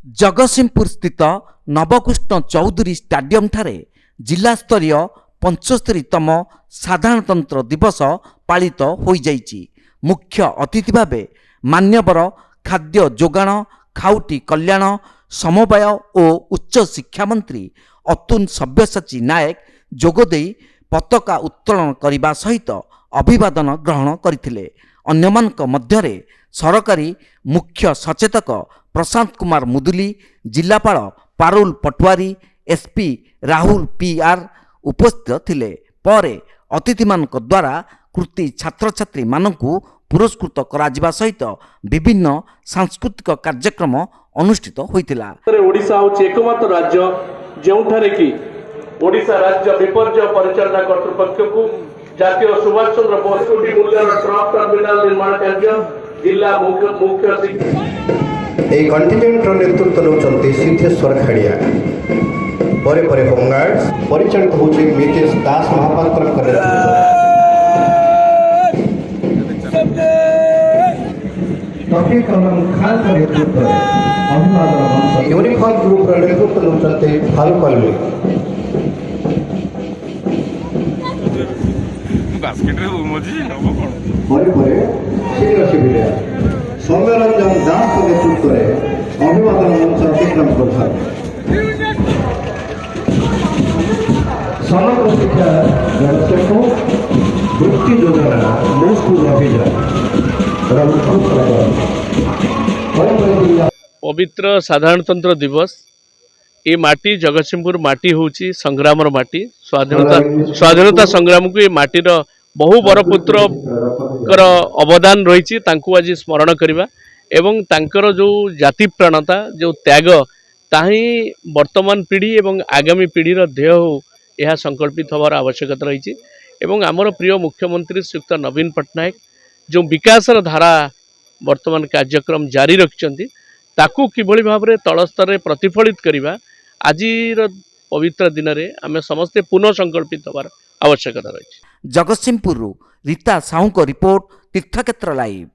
जगतसिंहपुर स्थित नवकृष्ण चौधरी स्टाडियम ठारे जिला स्तरीय 75तम साधारणतंत्र दिवस पालित हो जाइछि। मुख्य अतिथि भावे मान्यवर खाद्य जोगाण खाउटी कल्याण समवाय और उच्च शिक्षा मंत्री अतुल सब्यसाची नायक जोगदे पताका उत्तोलन करने सहित अभिवादन ग्रहण करथिले। अन्यमानक मध्यरे सरकारी मुख्य सचेतक प्रशांत कुमार मुदुली, जिलापाल पारुल पटवारी, एसपी राहुल पीआर उपस्थित थिले। परे अतिथि मानक द्वारा कृति छात्र छात्री मानकु पुरस्कृत करा सहित विभिन्न सांस्कृतिक कार्यक्रम अनुष्ठित होइतिला। ओडिशा होछि एकमात्र राज्य जेउठारे कि ओडिशा राज्य विपर्यय परिचालना कर्तृपक्ष को जातीय सुभाष चंद्र बोस कोटी मूल्यर ट्रक टर्मिनाल निर्माण कार्य जिला मुख्य এই কন্টিনেন্টর নেতৃত্ব নেউଛନ୍ତି সিদ্ধেশ্বর খাড়িয়া। পরে পরে হোমগার্ডস পরিচালিত ହେଉଛି ମିତେଶ ଦାସ ମହାପାତ୍ରଙ୍କ ନେତୃତ୍ୱରେ ୟୁନିଫର୍ମ ଗ୍ରୁପର ନେତୃତ୍ୱ ନେଉଛନ୍ତି ଫାରୁକ ଅଲ୍ଲୀ। ପରେ ପରେ ସିନିୟର ସିଭିଲିଆନ सौम्यरंजन दास नेतृत्व में अभिवादन मंच अतिक्रम कर समग्र शिक्षा व्यवस्था वृत्ति योजना नो स्कूल अभियान पवित्र साधारणतंत्र दिवस ये माटी जगतसिंहपुर माटी होची संग्रामर माटी स्वाधीनता संग्राम को ये माटीर बहु बरपुत्र अवदान रही आज स्मरण करवा एवं तांकर जो जाति प्राणता जो त्याग ताही वर्तमान पीढ़ी एवं आगामी पीढ़ीर ध्येय हो यह संकल्पित होवार आवश्यकता रही एवं आमर प्रिय मुख्यमंत्री श्रीयुक्त नवीन पट्टनायक जो विकासर धारा वर्तमान कार्यक्रम जारी रखिछन्ति ताकू किभली भाबरे तल स्तर में प्रतिफलित करवा आज पवित्र दिन में आम समस्ते पुनः संकल्पित होवार आवश्यकता रही। जगतसिंहपुर रीता साहू को रिपोर्ट तीर्थक्षेत्र लाइव।